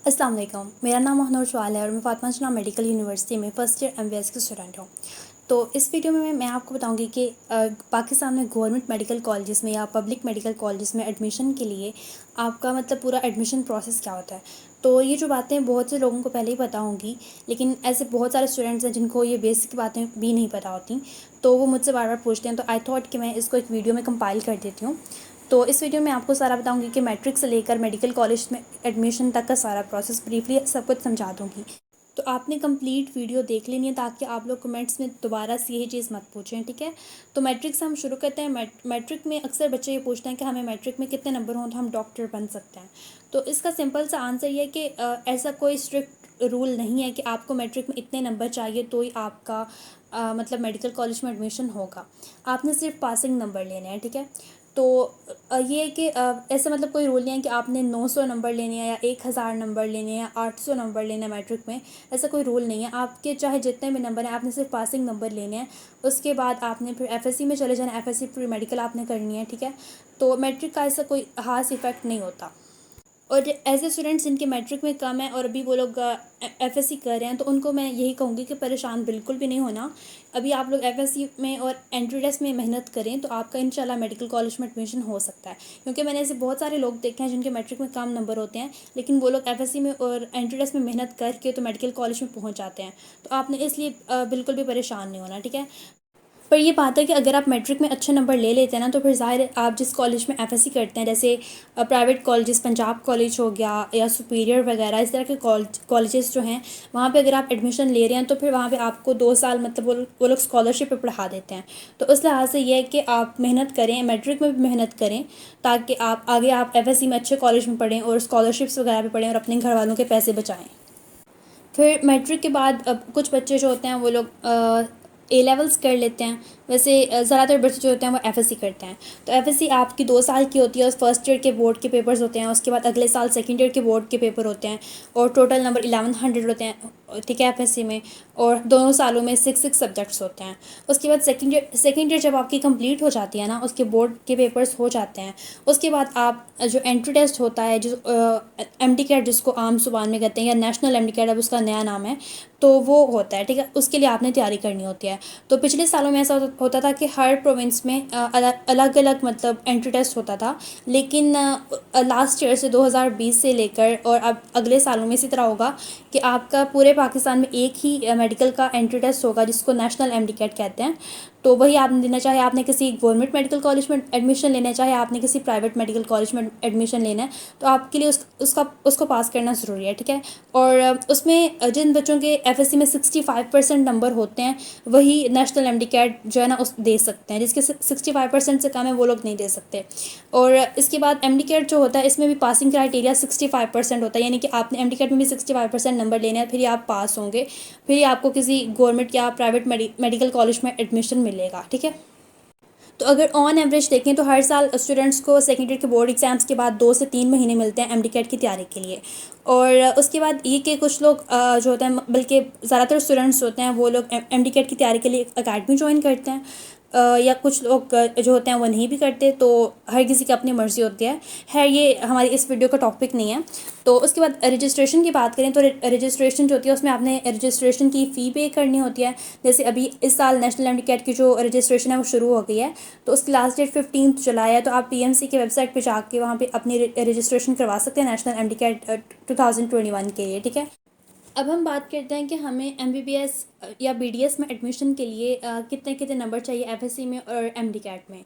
अस्सलाम वालेकुम। मेरा नाम महनूर चौहान है और मैं फातिमा जना मेडिकल यूनिवर्सिटी में फ़र्स्ट ईयर एमबीबीएस की स्टूडेंट हूँ। तो इस वीडियो में मैं आपको बताऊंगी कि पाकिस्तान में गवर्नमेंट मेडिकल कॉलेजेस में या पब्लिक मेडिकल कॉलेजेस में एडमिशन के लिए आपका मतलब पूरा एडमिशन प्रोसेस क्या होता है। तो ये जो बातें बहुत से लोगों को पहले ही पता होंगी, लेकिन ऐसे बहुत सारे स्टूडेंट्स हैं जिनको ये बेसिक बातें भी नहीं पता होती, तो वो मुझसे बार बार पूछते हैं। तो आई थॉट कि मैं इसको एक वीडियो में कंपाइल कर देती हूँ। तो इस वीडियो में आपको सारा बताऊंगी कि मैट्रिक से लेकर मेडिकल कॉलेज में एडमिशन तक का सारा प्रोसेस ब्रीफली सब कुछ समझा दूंगी। तो आपने कंप्लीट वीडियो देख लेनी है ताकि आप लोग कमेंट्स में दोबारा से यही चीज़ मत पूछें, ठीक है। तो मैट्रिक से हम शुरू करते हैं। मैट्रिक में अक्सर बच्चे ये पूछते हैं कि हमें मैट्रिक में कितने नंबर हों तो हम डॉक्टर बन सकते हैं। तो इसका सिंपल सा आंसर ये है कि ऐसा कोई स्ट्रिक्ट रूल नहीं है कि आपको मैट्रिक में इतने नंबर चाहिए तो ही आपका मतलब मेडिकल कॉलेज में एडमिशन होगा। आपने सिर्फ पासिंग नंबर लेने हैं, ठीक है। तो ये है कि ऐसा मतलब कोई रूल नहीं है कि आपने 900 नंबर लेने हैं या 1000 नंबर लेने हैं या 800 नंबर लेने हैं मैट्रिक में। ऐसा कोई रूल नहीं है। आपके चाहे जितने भी नंबर हैं, आपने सिर्फ पासिंग नंबर लेने हैं। उसके बाद आपने फिर एफएससी में चले जाना, एफएससी प्री मेडिकल आपने करनी है, ठीक है। तो मैट्रिक का ऐसा कोई खास इफेक्ट नहीं होता। और ऐसे स्टूडेंट्स जिनके मैट्रिक में कम है और अभी वो लोग एफएससी कर रहे हैं, तो उनको मैं यही कहूँगी कि परेशान बिल्कुल भी नहीं होना। अभी आप लोग एफएससी में और एंट्री टेस्ट में मेहनत करें तो आपका इंशाल्लाह मेडिकल कॉलेज में एडमिशन हो सकता है। क्योंकि मैंने ऐसे बहुत सारे लोग देखे हैं जिनके मैट्रिक में कम नंबर होते हैं, लेकिन वो लोग एफएससी में और एंट्री टेस्ट में मेहनत करके तो मेडिकल कॉलेज में पहुँच जाते हैं। तो आपने इसलिए बिल्कुल भी परेशान नहीं होना, ठीक है। पर ये बात है कि अगर आप मैट्रिक में अच्छे नंबर ले लेते हैं ना, तो फिर ज़ाहिर है आप जिस कॉलेज में एफएससी करते हैं, जैसे प्राइवेट कॉलेजेस, पंजाब कॉलेज हो गया या सुपीरियर वगैरह, इस तरह के कॉलेजेस जो हैं, वहाँ पे अगर आप एडमिशन ले रहे हैं तो फिर वहाँ पे आपको 2 साल मतलब वो लोग स्कॉलरशिप पे पढ़ा देते हैं। तो उस लिहाज से ये है कि आप मेहनत करें, मैट्रिक में भी मेहनत करें, ताकि आप आगे आप एफएससी में अच्छे कॉलेज में पढ़ें और स्कॉलरशिप्स वगैरह पे पढ़ें और अपने घर वालों के पैसे बचाएँ। फिर मैट्रिक के बाद अब कुछ बच्चे जो होते हैं वो लोग ए लेवल्स कर लेते हैं। वैसे ज़्यादातर बच्चे जो होते हैं वो एफएससी करते हैं। तो एफएससी आपकी 2 साल की होती है और फर्स्ट ईयर के बोर्ड के पेपर्स होते हैं। उसके बाद अगले साल सेकंड ईयर के बोर्ड के पेपर होते हैं और टोटल नंबर 1100 होते हैं, ठीक है, एफएससी में। और दोनों सालों में 6 सब्जेक्ट्स होते हैं। उसके बाद सेकंड ईयर जब आपकी कंप्लीट हो जाती है ना, उसके बोर्ड के पेपर्स हो जाते हैं, उसके बाद आप जो एंट्री टेस्ट होता है, जो एमडी कैट जिसको आम जुबान में कहते हैं, या नेशनल एमडी कैट अब उसका नया नाम है, तो वो होता है, ठीक है। उसके लिए आपने तैयारी करनी होती है। तो पिछले सालों में ऐसा होता था कि हर प्रोविंस में अलग अलग मतलब एंट्री टेस्ट होता था, लेकिन लास्ट ईयर से 2020 से लेकर और अब अगले सालों में इसी तरह होगा कि आपका पूरे पाकिस्तान में एक ही मेडिकल का एंट्री टेस्ट होगा जिसको नेशनल एमडी कैट कहते हैं। तो वही आपने देना, चाहे आपने किसी गवर्नमेंट मेडिकल कॉलेज में एडमिशन लेना है, चाहे आपने किसी प्राइवेट मेडिकल कॉलेज में एडमिशन लेना है, तो आपके लिए उसको पास करना ज़रूरी है, ठीक है। और उसमें जिन बच्चों के एफएससी में 65% नंबर होते हैं, वही नेशनल एमडी कैट जो है ना उस दे सकते हैं। जिसके 65% से कम है वो लोग नहीं दे सकते। और इसके बाद एमडी कैट जो होता है, इसमें भी पासिंग क्राइटेरिया 65% होता है, यानी कि आपने एमडी कैट में भी 65% नंबर लेने हैं, फिर ही आप पास होंगे, फिर ही आपको किसी गवर्नमेंट या प्राइवेट मेडिकल कॉलेज में एडमिशन मिलेगा, ठीक है। तो अगर ऑन एवरेज देखें तो हर साल स्टूडेंट्स को सेकेंड ईयर के बोर्ड एग्जाम्स के बाद 2 से 3 महीने मिलते हैं एमडी कैट की तैयारी के लिए। और उसके बाद ये कि कुछ लोग जो होते हैं, बल्कि ज़्यादातर स्टूडेंट्स होते हैं वो लोग एमडी कैट की तैयारी के लिए अकेडमी ज्वाइन करते हैं, या कुछ लोग जो होते हैं वो नहीं भी करते। तो हर किसी की अपनी मर्ज़ी होती है। ये हमारी इस वीडियो का टॉपिक नहीं है। तो उसके बाद रजिस्ट्रेशन की बात करें तो रजिस्ट्रेशन जो होती है उसमें आपने रजिस्ट्रेशन की फ़ी पे करनी होती है। जैसे अभी इस साल नेशनल एमडी कैट की जो रजिस्ट्रेशन है वो शुरू हो गई है, तो उसकी लास्ट डेट 15 जुलाई है। तो आप पीएमसी की वेबसाइट पे जाके वहाँ पे अपनी रजिस्ट्रेशन करवा सकते हैं नेशनल एमडी कैट 2021 के लिए, ठीक है। अब हम बात करते हैं कि हमें एमबीबीएस या बीडीएस में एडमिशन के लिए कितने कितने नंबर चाहिए एफएससी में और एमडी कैट में।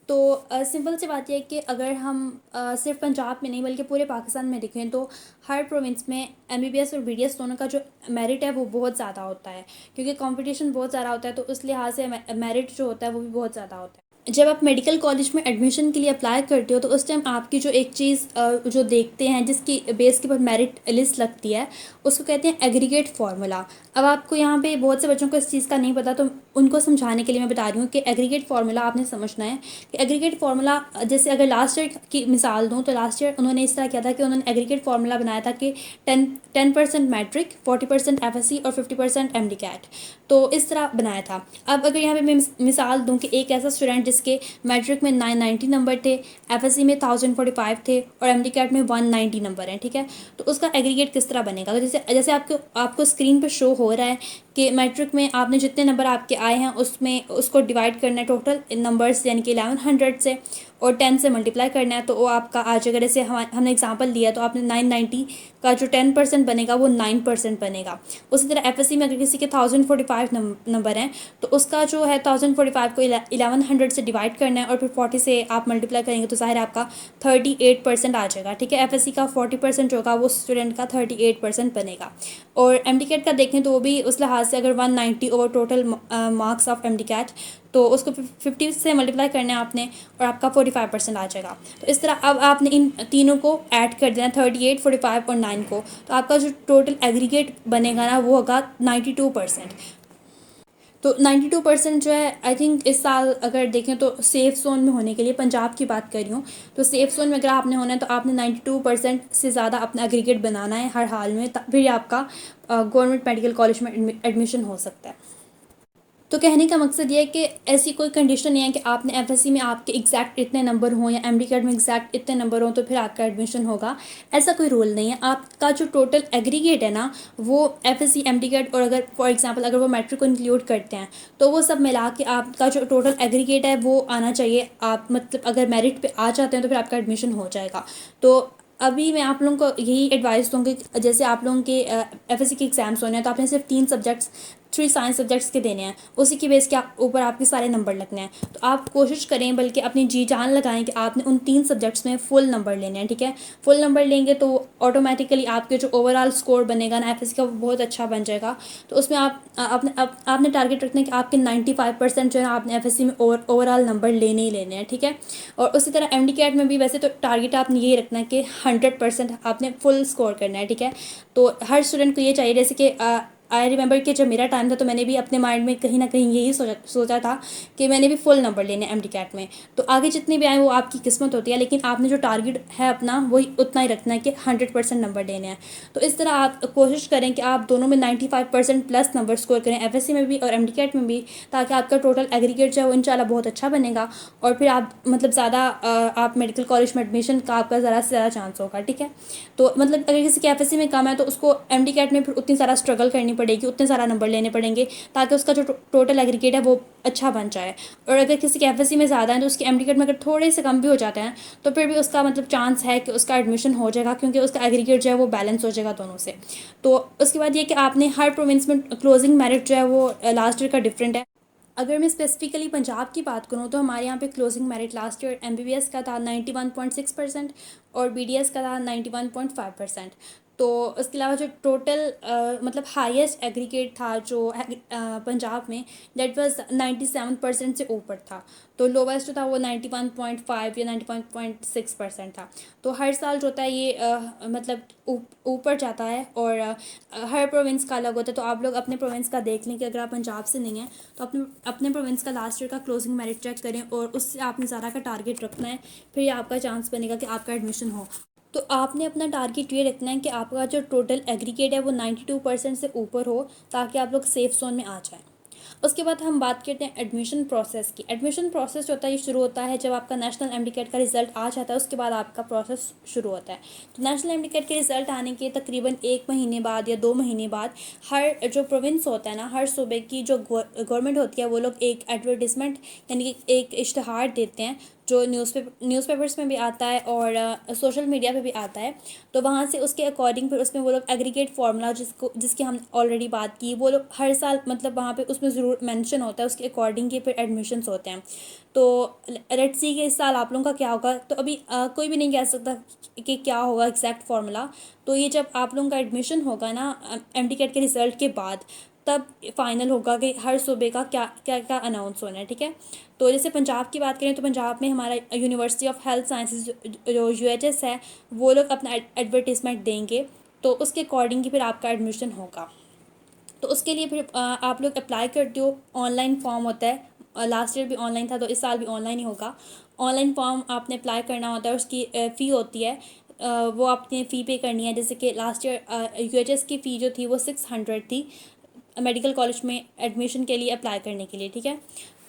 तो सिंपल सी बात यह है कि अगर हम सिर्फ पंजाब में नहीं बल्कि पूरे पाकिस्तान में देखें तो हर प्रोविंस में एमबीबीएस और बीडीएस दोनों का जो मेरिट है वो बहुत ज़्यादा होता है, क्योंकि कंपटीशन बहुत ज़्यादा होता है। तो उस लिहाज से मेरिट जो होता है वो भी बहुत ज़्यादा होता है। जब आप मेडिकल कॉलेज में एडमिशन के लिए अप्लाई करते हो तो उस टाइम आपकी जो एक चीज़ जो देखते हैं, जिसकी बेस के ऊपर मेरिट लिस्ट लगती है, उसको कहते हैं एग्रीगेट फार्मूला। अब आपको यहाँ पे बहुत से बच्चों को इस चीज़ का नहीं पता, तो उनको समझाने के लिए मैं बता रही हूँ कि एग्रीगेट फार्मूला आपने समझना है कि एग्रीगेट फार्मूला, जैसे अगर लास्ट ईयर की मिसाल दूँ तो लास्ट ईयर उन्होंने इस तरह किया था कि उन्होंने एग्रीगेट फार्मूला बनाया था कि 10% मैट्रिक, 40% एफएससी और 50% एमडीकैट। तो इस तरह बनाया था। अब अगर यहाँ पे मैं मिसाल दूँ कि एक ऐसा स्टूडेंट जिसके मैट्रिक में 990 नंबर थे, एफएससी में 1045 थे और एमडीकैट में 190 नंबर हैं, ठीक है, तो उसका एग्रीगेट किस तरह बनेगा? तो जैसे जैसे आपको आपको स्क्रीन पर शो हो रहा है कि मैट्रिक में आपने जितने नंबर आपके आए हैं उसमें उसको डिवाइड करना है टोटल नंबर्स यानी कि 1100 से और 10 से मल्टीप्लाई करना है, तो वो आपका आ जाएगा। जैसे हमने एग्जांपल लिया तो आपने 990 का जो 10% बनेगा वो 9% बनेगा। उसी तरह एफएससी में अगर किसी के 1045 नंबर हैं तो उसका जो है 1045 को 1100 से डिवाइड करना है और फिर 40 से आप मल्टीप्लाई करेंगे तो ज़ाहिर आपका 38% आ जाएगा, ठीक है। एफएससी का 40% होगा, वो स्टूडेंट का 38% बनेगा। और एमडीकैट का देखें तो वो भी उस लिहाज से अगर 190 over total marks of MDCAT तो उसको 50 से मल्टीप्लाई करना है आपने और आपका 45% आ जाएगा। तो इस तरह अब आपने इन तीनों को ऐड कर देना, 38, 45 और 9 को, तो आपका जो टोटल एग्रीगेट बनेगा ना वो होगा 92%। तो 92% जो है आई थिंक इस साल अगर देखें तो सेफ़ जोन में होने के लिए, पंजाब की बात कर रही हूँ, तो सेफ़ जोन में अगर आपने होना है तो आपने 92% से ज़्यादा अपना एग्रीगेट बनाना है हर हाल में, फिर आपका गवर्नमेंट मेडिकल कॉलेज में एडमिशन हो सकता है। तो कहने का मकसद ये है कि ऐसी कोई कंडीशन नहीं है कि आपने एफएससी में आपके एग्जैक्ट इतने नंबर हों या एमडीकैट में एग्जैक्ट इतने नंबर हों तो फिर आपका एडमिशन होगा, ऐसा कोई रूल नहीं है। आपका जो टोटल एग्रीगेट है ना वो एफएससी, एमडीकैट और अगर फॉर एग्जांपल अगर वो मैट्रिक को इंक्लूड करते हैं तो वो सब मिला के आपका जो टोटल एग्रीगेट है वो आना चाहिए। आप मतलब अगर मेरिट पे आ जाते हैं तो फिर आपका एडमिशन हो जाएगा। तो अभी मैं आप लोगों को यही एडवाइस दूँगी, जैसे आप लोगों के एफएससी के एग्ज़ाम्स होने हैं तो आपने सिर्फ 3 सब्जेक्ट्स, 3 साइंस सब्जेक्ट्स के देने हैं, उसी की बेस के ऊपर आपके सारे नंबर लगने हैं। तो आप कोशिश करें, बल्कि अपनी जी जान लगाएं कि आपने उन 3 सब्जेक्ट्स में फुल नंबर लेने हैं, ठीक है। फुल नंबर लेंगे तो ऑटोमेटिकली आपके जो ओवरऑल स्कोर बनेगा ना एफएससी का वो बहुत अच्छा बन जाएगा। तो उसमें आपने टारगेट रखना है कि आपके 95% जो है आपने एफएससी में ओवरऑल नंबर लेने ही लेने हैं, ठीक है। और उसी तरह एमडीकैट में भी वैसे तो टारगेट आपने ये रखना है कि 100% आपने फुल स्कोर करना है, ठीक है। तो हर स्टूडेंट को ये चाहिए, जैसे कि आई रिमेंबर कि जब मेरा टाइम था तो मैंने भी अपने माइंड में कहीं ना कहीं यही सोचा था कि मैंने भी फुल नंबर लेने एमडीकैट में। तो आगे जितने भी आए वो आपकी किस्मत होती है, लेकिन आपने जो टारगेट है अपना वही उतना ही रखना है कि 100% नंबर लेने हैं। तो इस तरह आप कोशिश करें कि आप दोनों में 95% प्लस नंबर स्कोर करें, एफएससी में भी और एमडीकैट में भी, ताकि आपका टोटल एग्रीगेट जो है वो इंशाल्लाह बहुत अच्छा बनेगा और फिर आप मतलब ज़्यादा आप मेडिकल कॉलेज में एडमिशन का आपका ज़्यादा से ज़्यादा चांस होगा, ठीक है। तो मतलब अगर किसी की एफएससी में कम है तो उसको एमडीकैट में फिर उतनी सारा स्ट्रगल करनी पड़ेगी, उतने सारा नंबर लेने पड़ेंगे ताकि उसका जो टोटल एग्रीगेट है वो अच्छा बन जाए। और अगर किसी के एफएससी में ज़्यादा है तो उसके एमडीकैट में अगर थोड़े से कम भी हो जाते हैं तो फिर भी उसका मतलब चांस है कि उसका एडमिशन हो जाएगा, क्योंकि उसका एग्रीगेट जो है वो बैलेंस हो जाएगा दोनों से। तो उसके बाद ये कि आपने हर प्रोविंस में क्लोजिंग मेरिट जो है वो लास्ट ईयर का डिफरेंट है। अगर मैं स्पेसिफिकली पंजाब की बात करूँ तो हमारे यहाँ पे closing merit last year MBBS का था 91.6% और बीडीएस का था 91.5%। तो उसके अलावा जो टोटल मतलब हाईएस्ट एग्रीगेट था जो पंजाब में, दैट वाज 97% से ऊपर था। तो लोवेस्ट जो था वो 91.5 या 91.6% था। तो हर साल जो होता है ये मतलब ऊपर जाता है और हर प्रोविंस का अलग होता है। तो आप लोग अपने प्रोविंस का देख लें कि अगर आप पंजाब से नहीं हैं तो अपने अपने प्रोविंस का लास्ट ईयर का क्लोजिंग मेरिट चेक करें और उससे आपने ज़्यादा का टारगेट रखना है, फिर आपका चांस बनेगा कि आपका एडमिशन हो। तो आपने अपना टारगेट ये रखना है कि आपका जो टोटल एग्रीगेट है वो 92% से ऊपर हो, ताकि आप लोग सेफ़ जोन में आ जाएं। उसके बाद हम बात करते हैं एडमिशन प्रोसेस की। एडमिशन प्रोसेस जो होता है ये शुरू होता है जब आपका नेशनल एमडीकैट का रिज़ल्ट आ जाता है, उसके बाद आपका प्रोसेस शुरू होता है। तो नेशनल एमडीकैट के रिज़ल्ट आने के तकरीबन 1 महीने बाद या 2 महीने बाद हर जो प्रोविंस होता है ना, हर सूबे की जो गवर्नमेंट होती है वो लोग एक एडवर्टिजमेंट यानी कि एक इश्तहार देते हैं जो न्यूज़पेपर्स में भी आता है और सोशल मीडिया पे भी आता है। तो वहाँ से उसके अकॉर्डिंग फिर उसमें वो लोग एग्रीगेट फार्मूला जिसकी हम ऑलरेडी बात की, वो लोग हर साल मतलब वहाँ पे उसमें ज़रूर मेंशन होता है, उसके अकॉर्डिंग ही फिर एडमिशन्स होते हैं। तो लेट्स सी कि इस साल आप लोगों का क्या होगा। तो अभी कोई भी नहीं कह सकता कि क्या होगा एग्जैक्ट फार्मूला। तो ये जब आप लोगों का एडमिशन होगा ना एमडीकैट के रिज़ल्ट के बाद, तब फाइनल होगा कि हर सूबे का क्या क्या क्या अनाउंस होना है, ठीक है। तो जैसे पंजाब की बात करें तो पंजाब में हमारा यूनिवर्सिटी ऑफ हेल्थ साइंसेज जो यूएचएस है वो लोग अपना एडवर्टीज़मेंट देंगे, तो उसके अकॉर्डिंग ही फिर आपका एडमिशन होगा। तो उसके लिए फिर आप लोग अप्लाई करते हो, ऑनलाइन फॉर्म होता है, लास्ट ईयर भी ऑनलाइन था तो इस साल भी ऑनलाइन ही होगा। ऑनलाइन फॉर्म आपने अप्लाई करना होता है, उसकी फ़ी होती है, वो आपने फ़ी पे करनी है। जैसे कि लास्ट ईयर यूएचएस की फ़ी जो थी वो 600 थी मेडिकल कॉलेज में एडमिशन के लिए अप्लाई करने के लिए, ठीक है।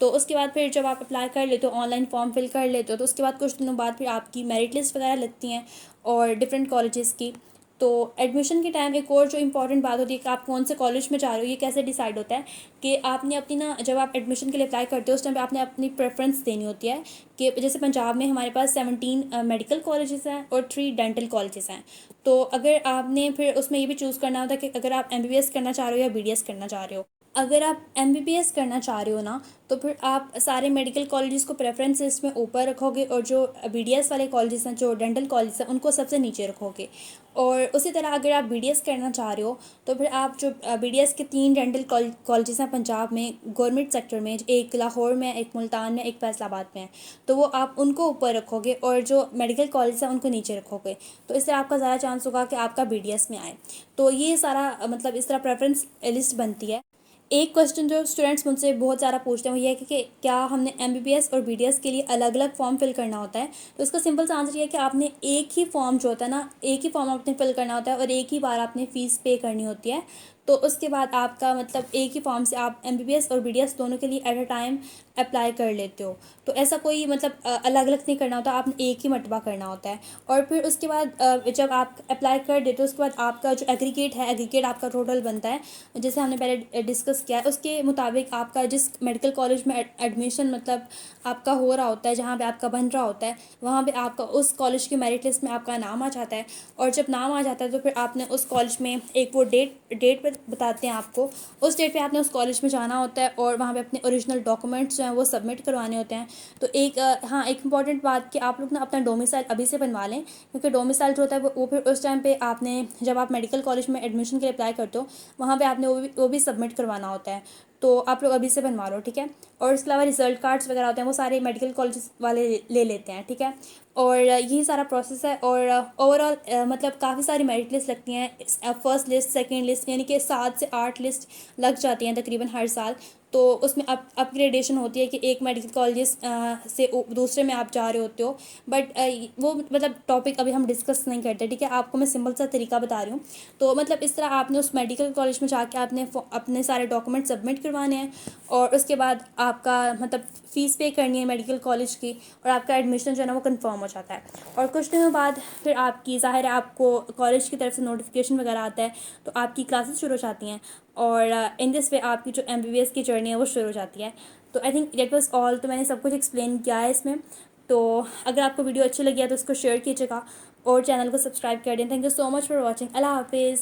तो उसके बाद फिर जब आप अप्लाई कर लेते हो, ऑनलाइन फॉर्म फिल कर लेते हो, तो उसके बाद कुछ दिनों बाद फिर आपकी मेरिट लिस्ट वगैरह लगती हैं और डिफरेंट कॉलेजेस की। तो एडमिशन के टाइम एक और जो इम्पॉर्टेंट बात होती है कि आप कौन से कॉलेज में जा रहे हो, ये कैसे डिसाइड होता है कि आपने अपनी ना, जब आप एडमिशन के लिए अप्लाई करते हो उस टाइम पे आपने अपनी प्रेफरेंस देनी होती है। कि जैसे पंजाब में हमारे पास 17 मेडिकल कॉलेजेस हैं और 3 डेंटल कॉलेजेस हैं। तो अगर आपने फिर उसमें ये भी चूज़ करना होता है कि अगर आप एमबीबीएस करना चाह रहे हो या बीडीएस करना चाह रहे हो। अगर आप एमबीबीएस करना चाह रहे हो ना, तो फिर आप सारे मेडिकल कॉलेजेस को प्रेफरेंस लिस्ट में ऊपर रखोगे और जो बीडीएस वाले कॉलेजेस हैं, जो डेंटल कॉलेज हैं, उनको सबसे नीचे रखोगे। और उसी तरह अगर आप बीडीएस करना चाह रहे हो तो फिर आप जो बीडीएस के 3 डेंटल कॉलेजेस हैं पंजाब में गवर्नमेंट सेक्टर में, एक लाहौर में, एक मुल्तान में, एक फैसलाबाद में है, तो वो आप उनको ऊपर रखोगे और जो मेडिकल कॉलेज हैं उनको नीचे रखोगे। तो इससे आपका ज़्यादा चांस होगा कि आपका बीडीएस में आए। तो ये सारा मतलब इस तरह प्रेफरेंस लिस्ट बनती है। एक क्वेश्चन जो स्टूडेंट्स मुझसे बहुत ज़्यादा पूछते हैं वो ये है कि क्या हमने एमबीबीएस और बीडीएस के लिए अलग अलग फॉर्म फिल करना होता है। तो इसका सिंपल सा आंसर ये है कि आपने एक ही फॉर्म जो होता है ना, एक ही फॉर्म आपने फिल करना होता है और एक ही बार आपने फ़ीस पे करनी होती है। तो उसके बाद आपका मतलब एक ही फॉर्म से आप एमबीबीएस और बीडीएस दोनों के लिए एट अ टाइम अप्लाई कर लेते हो। तो ऐसा कोई मतलब अलग अलग नहीं करना होता, आपने एक ही मरतबा करना होता है। और फिर उसके बाद जब आप अप्लाई कर देते हो उसके बाद आपका जो एग्रीगेट है, एग्रीगेट आपका टोटल बनता है, जैसे हमने पहले डिस्कस किया है उसके मुताबिक आपका जिस मेडिकल कॉलेज में एडमिशन मतलब आपका हो रहा होता है, जहाँ पे आपका बन रहा होता है, वहाँ पे आपका उस कॉलेज की मेरिट लिस्ट में आपका नाम आ जाता है। और जब नाम आ जाता है तो फिर आपने उस कॉलेज में एक वो डेट पर बताते हैं आपको, उस डेट पे आपने उस कॉलेज में जाना होता है और वहाँ पे अपने ओरिजिनल डॉक्यूमेंट्स जो हैं वो सबमिट करवाने होते हैं। तो एक हाँ, एक इम्पॉर्टेंट बात कि आप लोग ना अपना डोमिसाइल अभी से बनवा लें, क्योंकि डोमिसाइल जो होता है वो फिर उस टाइम पे आपने जब आप मेडिकल कॉलेज में एडमिशन के लिए अप्लाई करते हो वहाँ पे आपने वो भी सबमिट करवाना होता है। तो आप लोग अभी से बनवा लो, ठीक है। और इसके अलावा रिजल्ट कार्ड्स वगैरह होते हैं वो सारे मेडिकल कॉलेज वाले ले लेते हैं, ठीक है। और यही सारा प्रोसेस है। और ओवरऑल मतलब काफ़ी सारी मेरिट लिस्ट लगती हैं, फर्स्ट लिस्ट, सेकंड लिस्ट, यानी कि 7 से 8 लिस्ट लग जाती हैं तकरीबन हर साल। तो उसमें अपग्रेडेशन होती है कि एक मेडिकल कॉलेज से दूसरे में आप जा रहे होते हो। बट वो मतलब टॉपिक अभी हम डिस्कस नहीं करते, ठीक है। आपको मैं सिंपल सा तरीका बता रही हूँ। तो मतलब इस तरह आपने उस मेडिकल कॉलेज में जाके आपने अपने सारे डॉक्यूमेंट सबमिट करवाने हैं और उसके बाद आपका मतलब फ़ीस पे करनी है मेडिकल कॉलेज की, और आपका एडमिशन जो है ना वो कंफर्म हो जाता है। और कुछ दिनों बाद फिर आपकी ज़ाहिर है आपको कॉलेज की तरफ से नोटिफिकेशन वगैरह आता है, तो आपकी क्लासेस शुरू हो जाती हैं और इन दिस वे आपकी जो एमबीबीएस की जर्नी है वो शुरू हो जाती है। तो I think that was all. तो मैंने सब कुछ एक्सप्लेन किया है इसमें। तो अगर आपको वीडियो अच्छी लगी है तो उसको शेयर कीजिएगा और चैनल को सब्सक्राइब कर दें। Thank you so much for watching. Allah हाफिज़।